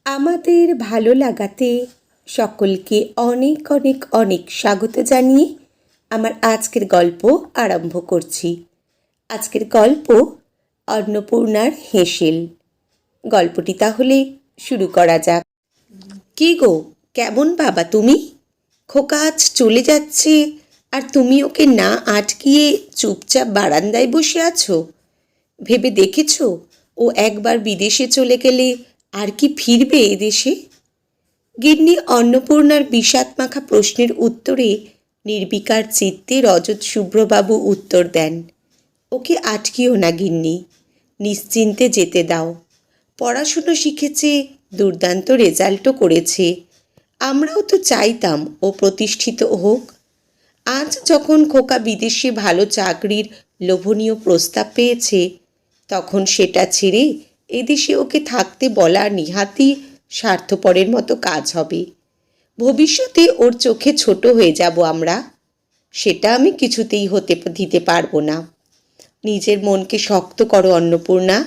আমাদের ভালো লাগাতে সকলকে অনেক অনেক অনেক স্বাগত জানিয়ে আমার আজকের গল্প আরম্ভ করছি। আজকের গল্প অন্নপূর্ণার হেঁসেল। গল্পটি তাহলে শুরু করা যাক। কি গো, কেমন বাবা তুমি? খোকা আজ চলে যাচ্ছে আর তুমি ওকে না আটকিয়ে চুপচাপ বারান্দায় বসে আছো। ভেবে দেখেছো ও একবার বিদেশে চলে গেলে আর কি ফিরবে এদেশে? গিন্নি অন্নপূর্ণার বিষাদমাখা প্রশ্নের উত্তরে নির্বিকার চিত্তে রজত শুভ্রবাবু উত্তর দেন, ওকে আটকিও না গিন্নি, নিশ্চিন্তে যেতে দাও। পড়াশুনো শিখেছে, দুর্দান্ত রেজাল্টও করেছে। আমরাও তো চাইতাম ও প্রতিষ্ঠিত হোক। আজ যখন খোকা বিদেশে ভালো চাকরির লোভনীয় প্রস্তাব পেয়েছে, তখন সেটা ছেড়ে এদেশে ওকে থাকতে বলা নিহাতি স্বার্থপরের মতো কাজ হবে। ভবিষ্যতে ওর চোখে ছোট হয়ে যাব আমরা, সেটা আমি কিছুতেই হতে দিতে পারবো না। নিজের মনকে শক্ত করো অন্নপূর্ণা,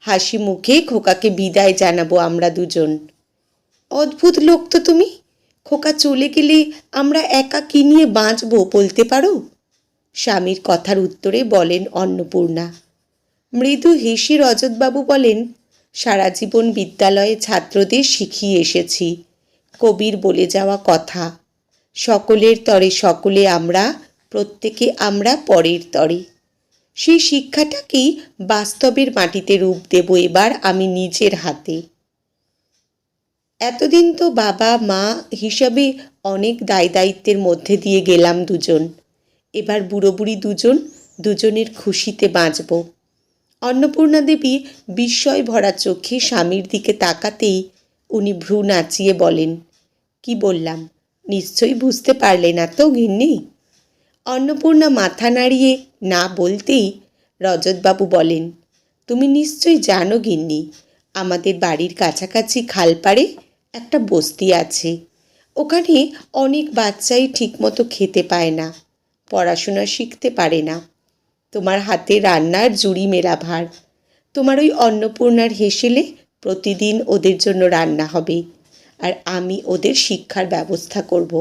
হাসি মুখে খোকাকে বিদায় জানাবো আমরা দুজন। অদ্ভুত লোক তো তুমি, খোকা চলে গেলে আমরা একা কি নিয়ে বাঁচবো বলতে পারো? স্বামীর কথার উত্তরে বলেন অন্নপূর্ণা। মৃদু হেসে রজতবাবু বলেন, সারা জীবন বিদ্যালয়ে ছাত্রদের শিখিয়ে এসেছি কবির বলে যাওয়া কথা, সকলের তরে সকলে আমরা, প্রত্যেকে আমরা পরের তরে। সেই শিক্ষাটাকেই বাস্তবের মাটিতে রূপ দেব এবার আমি নিজের হাতে। এতদিন তো বাবা মা হিসাবে অনেক দায় দায়িত্বের মধ্যে দিয়ে গেলাম দুজন, এবার বুড়ো বুড়ি দুজন, দুজনের খুশিতে বাঁচব। অন্নপূর্ণা দেবী বিস্ময় ভরা চোখে স্বামীর দিকে তাকাতেই উনি ভ্রু নাচিয়ে বলেন, কি বললাম নিশ্চয়ই বুঝতে পারলে না তো গিন্নি? অন্নপূর্ণা মাথা নাড়িয়ে না বলতেই রজতবাবু বলেন, তুমি নিশ্চয়ই জানো গিন্নি, আমাদের বাড়ির কাছাকাছি খালপাড়ে একটা বস্তি আছে। ওখানে অনেক বাচ্চাই ঠিকমতো খেতে পায় না, পড়াশোনা শিখতে পারে না। তোমার হাতে রান্নার জুড়ি মেলা ভার। তোমার ওই অন্নপূর্ণার হেসেলে প্রতিদিন ওদের জন্য রান্না হবে, আর আমি ওদের শিক্ষার ব্যবস্থা করব।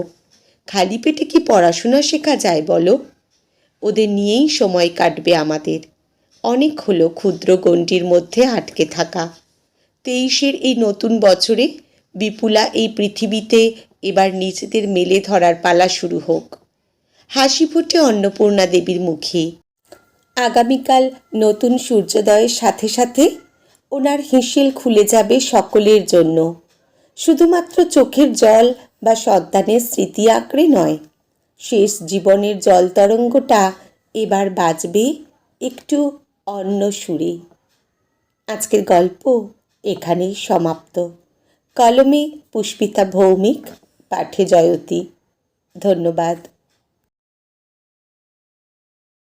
খালি পেটে কি পড়াশোনা শেখা যায় বলো? ওদের নিয়েই সময় কাটবে আমাদের। অনেক হলো ক্ষুদ্র গণ্ডির মধ্যে আটকে থাকা। 23-এর এই নতুন বছরে বিপুলা এই পৃথিবীতে এবার নিজেদের মেলে ধরার পালা শুরু হোক। হাসি ফোটে অন্নপূর্ণা দেবীর মুখে। আগামীকাল নতুন সূর্যোদয়ের সাথে সাথে ওনার হেঁসেল খুলে যাবে সকলের জন্য। শুধুমাত্র চোখের জল বা সন্তানের স্মৃতি আঁকড়ে নয়, শেষ জীবনের জল তরঙ্গটা এবার বাজবে একটু অন্য সুরে। আজকের গল্প এখানেই সমাপ্ত। কলমে পুষ্পিতা ভৌমিক, পাঠে জয়তী। ধন্যবাদ।